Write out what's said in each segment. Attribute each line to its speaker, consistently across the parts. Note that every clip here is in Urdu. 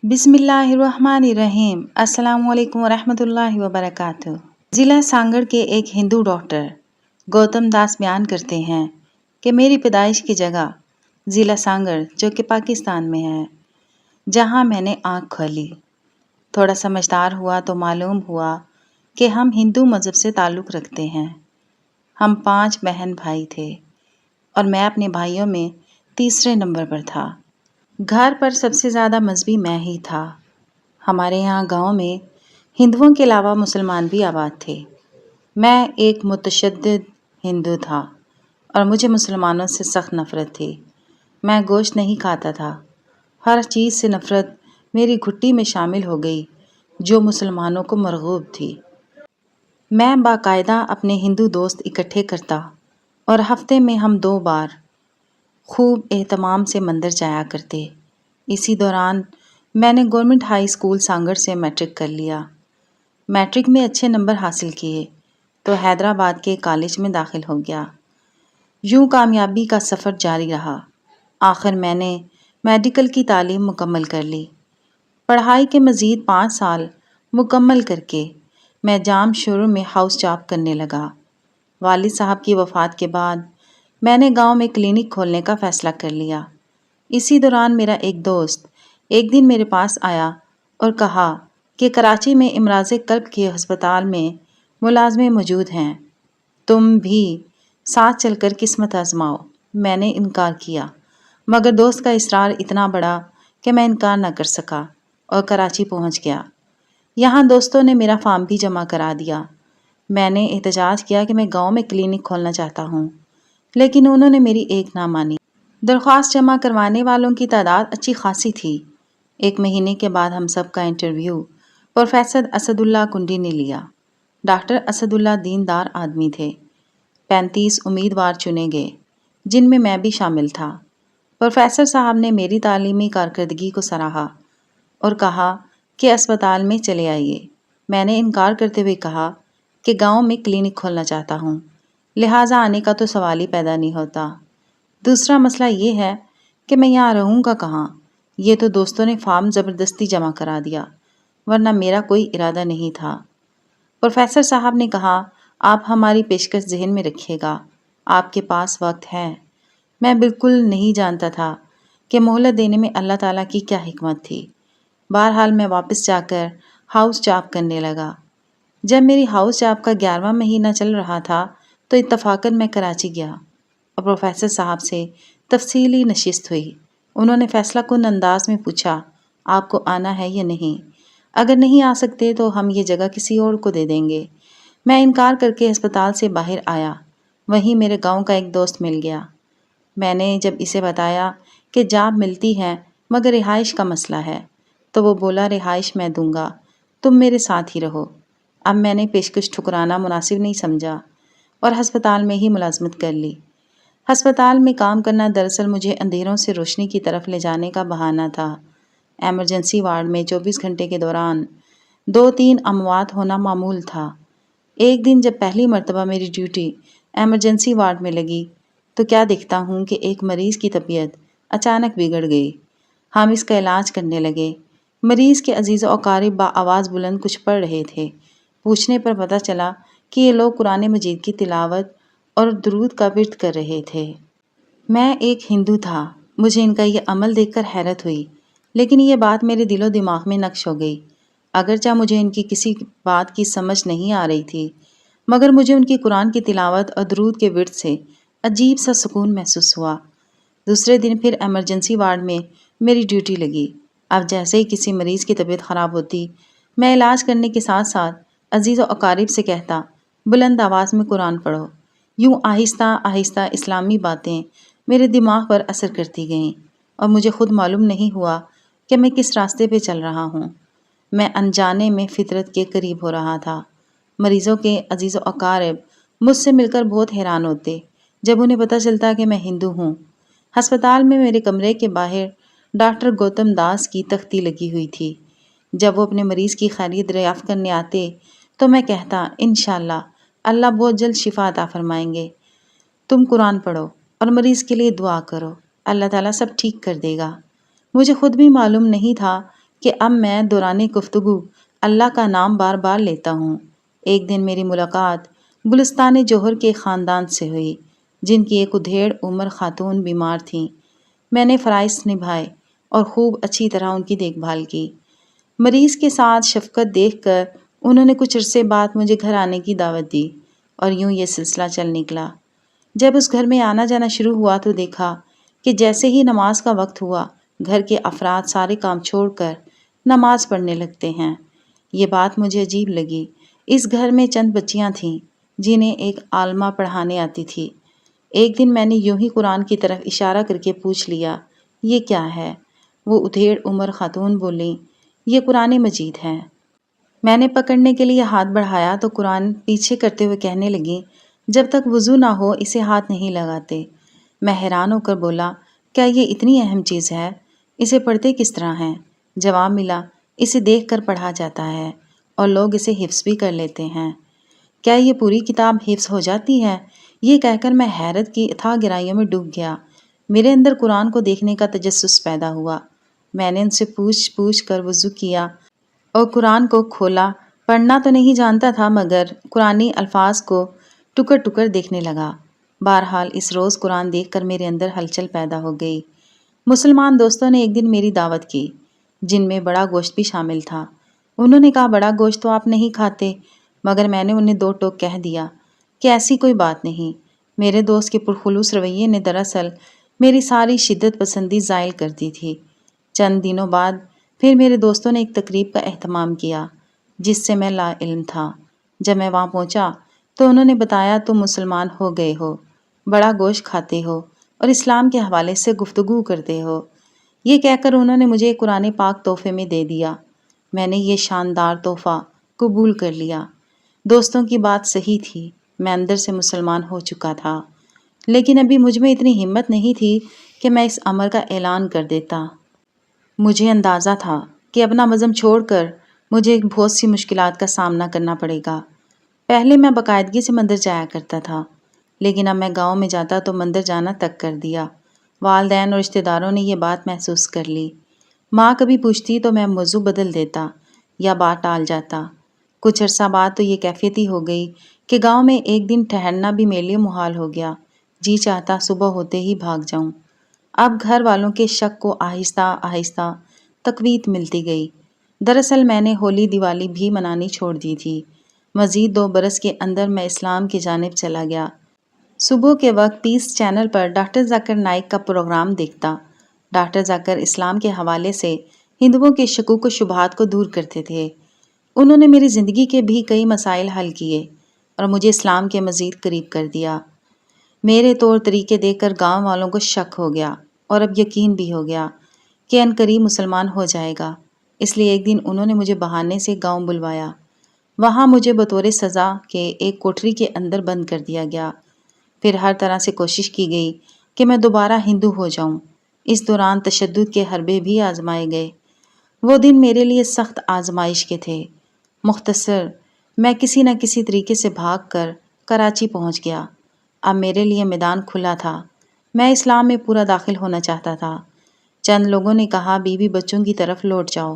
Speaker 1: بسم اللہ الرحمن الرحیم۔ السلام علیکم ورحمۃ اللہ وبرکاتہ۔ ضلع سانگڑ کے ایک ہندو ڈاکٹر گوتم داس بیان کرتے ہیں کہ میری پیدائش کی جگہ ضلع سانگڑ جو کہ پاکستان میں ہے، جہاں میں نے آنکھ کھولی، تھوڑا سمجھدار ہوا تو معلوم ہوا کہ ہم ہندو مذہب سے تعلق رکھتے ہیں۔ ہم 5 بہن بھائی تھے اور میں اپنے بھائیوں میں تیسرے نمبر پر تھا۔ گھر پر سب سے زیادہ مذہبی میں ہی تھا۔ ہمارے یہاں گاؤں میں ہندوؤں کے علاوہ مسلمان بھی آباد تھے۔ میں ایک متشدد ہندو تھا اور مجھے مسلمانوں سے سخت نفرت تھی۔ میں گوشت نہیں کھاتا تھا۔ ہر چیز سے نفرت میری گھٹی میں شامل ہو گئی جو مسلمانوں کو مرغوب تھی۔ میں باقاعدہ اپنے ہندو دوست اکٹھے کرتا اور ہفتے میں ہم 2 بار خوب اہتمام سے مندر جایا کرتے۔ اسی دوران میں نے گورنمنٹ ہائی اسکول سانگڑ سے میٹرک کر لیا۔ میٹرک میں اچھے نمبر حاصل کیے تو حیدرآباد کے کالج میں داخل ہو گیا۔ یوں کامیابی کا سفر جاری رہا۔ آخر میں نے میڈیکل کی تعلیم مکمل کر لی۔ پڑھائی کے مزید 5 سال مکمل کر کے میں جام شورو میں ہاؤس جاب کرنے لگا۔ والد صاحب کی وفات کے بعد میں نے گاؤں میں کلینک کھولنے کا فیصلہ کر لیا۔ اسی دوران میرا ایک دوست ایک دن میرے پاس آیا اور کہا کہ کراچی میں امراض قلب کے ہسپتال میں ملازمیں موجود ہیں، تم بھی ساتھ چل کر قسمت آزماؤ۔ میں نے انکار کیا، مگر دوست کا اصرار اتنا بڑا کہ میں انکار نہ کر سکا اور کراچی پہنچ گیا۔ یہاں دوستوں نے میرا فارم بھی جمع کرا دیا۔ میں نے احتجاج کیا کہ میں گاؤں میں کلینک کھولنا چاہتا ہوں، لیکن انہوں نے میری ایک نہ مانی۔ درخواست جمع کروانے والوں کی تعداد اچھی خاصی تھی۔ 1 مہینے کے بعد ہم سب کا انٹرویو پروفیسر اسد اللہ کنڈی نے لیا۔ ڈاکٹر اسد اللہ دیندار آدمی تھے۔ 35 امیدوار چنے گئے، جن میں بھی شامل تھا۔ پروفیسر صاحب نے میری تعلیمی کارکردگی کو سراہا اور کہا کہ اسپتال میں چلے آئیے۔ میں نے انکار کرتے ہوئے کہا کہ گاؤں میں کلینک کھولنا چاہتا ہوں، لہٰذا آنے کا تو سوال ہی پیدا نہیں ہوتا۔ دوسرا مسئلہ یہ ہے کہ میں یہاں رہوں گا کہاں؟ یہ تو دوستوں نے فارم زبردستی جمع کرا دیا، ورنہ میرا کوئی ارادہ نہیں تھا۔ پروفیسر صاحب نے کہا، آپ ہماری پیشکش ذہن میں رکھیے گا، آپ کے پاس وقت ہے۔ میں بالکل نہیں جانتا تھا کہ مہلت دینے میں اللہ تعالیٰ کی کیا حکمت تھی۔ بہرحال میں واپس جا کر ہاؤس جاب کرنے لگا۔ جب میری ہاؤس جاب کا 11واں مہینہ چل رہا تھا تو اتفاقاً میں کراچی گیا اور پروفیسر صاحب سے تفصیلی نشست ہوئی۔ انہوں نے فیصلہ کن انداز میں پوچھا، آپ کو آنا ہے یا نہیں؟ اگر نہیں آ سکتے تو ہم یہ جگہ کسی اور کو دے دیں گے۔ میں انکار کر کے ہسپتال سے باہر آیا۔ وہیں میرے گاؤں کا ایک دوست مل گیا۔ میں نے جب اسے بتایا کہ جاب ملتی ہے مگر رہائش کا مسئلہ ہے تو وہ بولا، رہائش میں دوں گا، تم میرے ساتھ ہی رہو۔ اب میں نے پیشکش ٹھکرانا مناسب نہیں سمجھا اور ہسپتال میں ہی ملازمت کر لی۔ ہسپتال میں کام کرنا دراصل مجھے اندھیروں سے روشنی کی طرف لے جانے کا بہانہ تھا۔ ایمرجنسی وارڈ میں 24 گھنٹے کے دوران 2-3 اموات ہونا معمول تھا۔ ایک دن جب پہلی مرتبہ میری ڈیوٹی ایمرجنسی وارڈ میں لگی تو کیا دیکھتا ہوں کہ ایک مریض کی طبیعت اچانک بگڑ گئی۔ ہم اس کا علاج کرنے لگے۔ مریض کے عزیز و اقارب بآواز بلند کچھ پڑھ رہے تھے۔ پوچھنے پر پتہ چلا کہ یہ لوگ قرآن مجید کی تلاوت اور درود کا ورد کر رہے تھے۔ میں ایک ہندو تھا، مجھے ان کا یہ عمل دیکھ کر حیرت ہوئی، لیکن یہ بات میرے دل و دماغ میں نقش ہو گئی۔ اگرچہ مجھے ان کی کسی بات کی سمجھ نہیں آ رہی تھی، مگر مجھے ان کی قرآن کی تلاوت اور درود کے ورد سے عجیب سا سکون محسوس ہوا۔ دوسرے دن پھر ایمرجنسی وارڈ میں میری ڈیوٹی لگی۔ اب جیسے ہی کسی مریض کی طبیعت خراب ہوتی، میں علاج کرنے کے ساتھ ساتھ عزیز و اقارب سے کہتا، بلند آواز میں قرآن پڑھو۔ یوں آہستہ آہستہ اسلامی باتیں میرے دماغ پر اثر کرتی گئیں اور مجھے خود معلوم نہیں ہوا کہ میں کس راستے پہ چل رہا ہوں۔ میں انجانے میں فطرت کے قریب ہو رہا تھا۔ مریضوں کے عزیز و اقارب مجھ سے مل کر بہت حیران ہوتے جب انہیں پتہ چلتا کہ میں ہندو ہوں۔ ہسپتال میں میرے کمرے کے باہر ڈاکٹر گوتم داس کی تختی لگی ہوئی تھی۔ جب وہ اپنے مریض کی خیریت دریافت کرنے آتے تو میں کہتا، انشاءاللہ اللہ بہت جلد شفا عطا فرمائیں گے، تم قرآن پڑھو اور مریض کے لیے دعا کرو، اللہ تعالیٰ سب ٹھیک کر دے گا۔ مجھے خود بھی معلوم نہیں تھا کہ اب میں دوران گفتگو اللہ کا نام بار بار لیتا ہوں۔ ایک دن میری ملاقات گلستان جوہر کے خاندان سے ہوئی، جن کی ایک ادھیڑ عمر خاتون بیمار تھیں۔ میں نے فرائض نبھائے اور خوب اچھی طرح ان کی دیکھ بھال کی۔ مریض کے ساتھ شفقت دیکھ کر انہوں نے کچھ عرصے بعد مجھے گھر آنے کی دعوت دی اور یوں یہ سلسلہ چل نکلا۔ جب اس گھر میں آنا جانا شروع ہوا تو دیکھا کہ جیسے ہی نماز کا وقت ہوا، گھر کے افراد سارے کام چھوڑ کر نماز پڑھنے لگتے ہیں۔ یہ بات مجھے عجیب لگی۔ اس گھر میں چند بچیاں تھیں جنہیں ایک عالمہ پڑھانے آتی تھی۔ ایک دن میں نے یوں ہی قرآن کی طرف اشارہ کر کے پوچھ لیا، یہ کیا ہے؟ وہ ادھیڑ عمر خاتون بولیں، یہ قرآن مجید ہے۔ میں نے پکڑنے کے لیے ہاتھ بڑھایا تو قرآن پیچھے کرتے ہوئے کہنے لگیں، جب تک وضو نہ ہو اسے ہاتھ نہیں لگاتے۔ میں حیران ہو کر بولا، کیا یہ اتنی اہم چیز ہے؟ اسے پڑھتے کس طرح ہیں؟ جواب ملا، اسے دیکھ کر پڑھا جاتا ہے اور لوگ اسے حفظ بھی کر لیتے ہیں۔ کیا یہ پوری کتاب حفظ ہو جاتی ہے؟ یہ کہہ کر میں حیرت کی اتھاہ گہرائیوں میں ڈوب گیا۔ میرے اندر قرآن کو دیکھنے کا تجسس پیدا ہوا۔ میں نے ان سے پوچھ کر وضو کیا اور قرآن کو کھولا۔ پڑھنا تو نہیں جانتا تھا مگر قرآنی الفاظ کو ٹکر ٹکر دیکھنے لگا۔ بہرحال اس روز قرآن دیکھ کر میرے اندر ہلچل پیدا ہو گئی۔ مسلمان دوستوں نے ایک دن میری دعوت کی، جن میں بڑا گوشت بھی شامل تھا۔ انہوں نے کہا، بڑا گوشت تو آپ نہیں کھاتے، مگر میں نے انہیں دو ٹوک کہہ دیا کہ ایسی کوئی بات نہیں۔ میرے دوست کے پرخلوص رویے نے دراصل میری ساری شدت پسندی زائل کر دی تھی۔ چند دنوں بعد پھر میرے دوستوں نے ایک تقریب کا اہتمام کیا جس سے میں لا علم تھا۔ جب میں وہاں پہنچا تو انہوں نے بتایا، تم مسلمان ہو گئے ہو، بڑا گوشت کھاتے ہو اور اسلام کے حوالے سے گفتگو کرتے ہو۔ یہ کہہ کر انہوں نے مجھے قرآن پاک تحفے میں دے دیا۔ میں نے یہ شاندار تحفہ قبول کر لیا۔ دوستوں کی بات صحیح تھی، میں اندر سے مسلمان ہو چکا تھا، لیکن ابھی مجھ میں اتنی ہمت نہیں تھی کہ میں اس امر کا اعلان کر دیتا۔ مجھے اندازہ تھا کہ اپنا مذہب چھوڑ کر مجھے بہت سی مشکلات کا سامنا کرنا پڑے گا۔ پہلے میں باقاعدگی سے مندر جایا کرتا تھا، لیکن اب میں گاؤں میں جاتا تو مندر جانا تک کر دیا۔ والدین اور رشتہ داروں نے یہ بات محسوس کر لی۔ ماں کبھی پوچھتی تو میں موضوع بدل دیتا یا بات ٹال جاتا۔ کچھ عرصہ بعد تو یہ کیفیت ہی ہو گئی کہ گاؤں میں ایک دن ٹھہرنا بھی میرے لیے محال ہو گیا۔ جی چاہتا صبح ہوتے ہی بھاگ جاؤں۔ اب گھر والوں کے شک کو آہستہ آہستہ تقویت ملتی گئی۔ دراصل میں نے ہولی دیوالی بھی منانی چھوڑ دی تھی۔ مزید 2 برس کے اندر میں اسلام کی جانب چلا گیا۔ صبح کے وقت پیس چینل پر ڈاکٹر ذاکر نائک کا پروگرام دیکھتا۔ ڈاکٹر ذاکر اسلام کے حوالے سے ہندوؤں کے شکوک و شبہات کو دور کرتے تھے۔ انہوں نے میری زندگی کے بھی کئی مسائل حل کیے اور مجھے اسلام کے مزید قریب کر دیا۔ میرے طور طریقے دیکھ کر گاؤں والوں کو شک ہو گیا اور اب یقین بھی ہو گیا کہ عنقریب مسلمان ہو جائے گا۔ اس لیے ایک دن انہوں نے مجھے بہانے سے گاؤں بلوایا۔ وہاں مجھے بطور سزا کے ایک کوٹری کے اندر بند کر دیا گیا۔ پھر ہر طرح سے کوشش کی گئی کہ میں دوبارہ ہندو ہو جاؤں۔ اس دوران تشدد کے حربے بھی آزمائے گئے۔ وہ دن میرے لیے سخت آزمائش کے تھے۔ مختصر، میں کسی نہ کسی طریقے سے بھاگ کر کراچی پہنچ گیا۔ اب میرے لیے میدان کھلا تھا۔ میں اسلام میں پورا داخل ہونا چاہتا تھا۔ چند لوگوں نے کہا، بیوی بچوں کی طرف لوٹ جاؤ،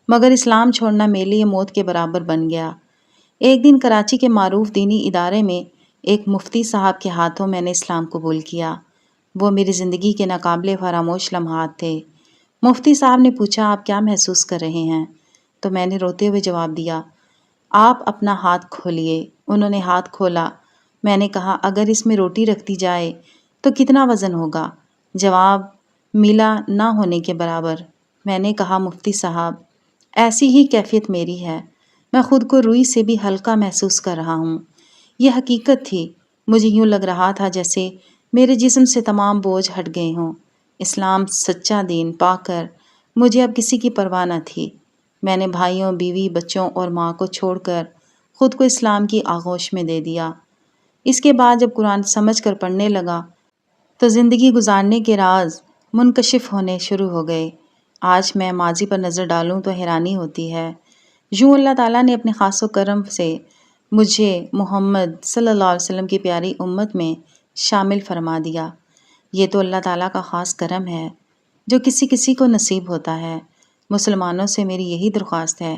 Speaker 1: مگر اسلام چھوڑنا میرے لیے موت کے برابر بن گیا۔ ایک دن کراچی کے معروف دینی ادارے میں ایک مفتی صاحب کے ہاتھوں میں نے اسلام قبول کیا۔ وہ میری زندگی کے ناقابل فراموش لمحات تھے۔ مفتی صاحب نے پوچھا، آپ کیا محسوس کر رہے ہیں؟ تو میں نے روتے ہوئے جواب دیا، آپ اپنا ہاتھ کھولیے۔ انہوں نے ہاتھ کھولا۔ میں نے کہا، اگر اس میں روٹی رکھ دی جائے تو کتنا وزن ہوگا؟ جواب، میلا نہ ہونے کے برابر۔ میں نے کہا، مفتی صاحب، ایسی ہی کیفیت میری ہے۔ میں خود کو روئی سے بھی ہلکا محسوس کر رہا ہوں۔ یہ حقیقت تھی۔ مجھے یوں لگ رہا تھا جیسے میرے جسم سے تمام بوجھ ہٹ گئے ہوں۔ اسلام سچا دین پا کر مجھے اب کسی کی پرواہ نہ تھی۔ میں نے بھائیوں، بیوی، بچوں اور ماں کو چھوڑ کر خود کو اسلام کی آغوش میں دے دیا۔ اس کے بعد جب قرآن سمجھ کر پڑھنے لگا تو زندگی گزارنے کے راز منکشف ہونے شروع ہو گئے۔ آج میں ماضی پر نظر ڈالوں تو حیرانی ہوتی ہے۔ یوں اللہ تعالیٰ نے اپنے خاص و کرم سے مجھے محمد صلی اللہ علیہ وسلم کی پیاری امت میں شامل فرما دیا۔ یہ تو اللہ تعالیٰ کا خاص کرم ہے جو کسی کسی کو نصیب ہوتا ہے۔ مسلمانوں سے میری یہی درخواست ہے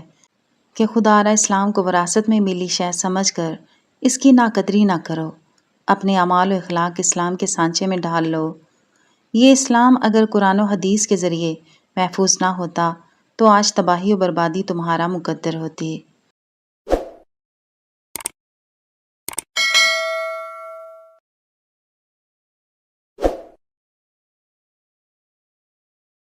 Speaker 1: کہ خدا را اسلام کو وراثت میں ملی شے سمجھ کر اس کی ناقدری نہ کرو، اپنے اعمال و اخلاق اسلام کے سانچے میں ڈھال لو۔ یہ اسلام اگر قرآن و حدیث کے ذریعے محفوظ نہ ہوتا تو آج تباہی و بربادی تمہارا مقدر ہوتی۔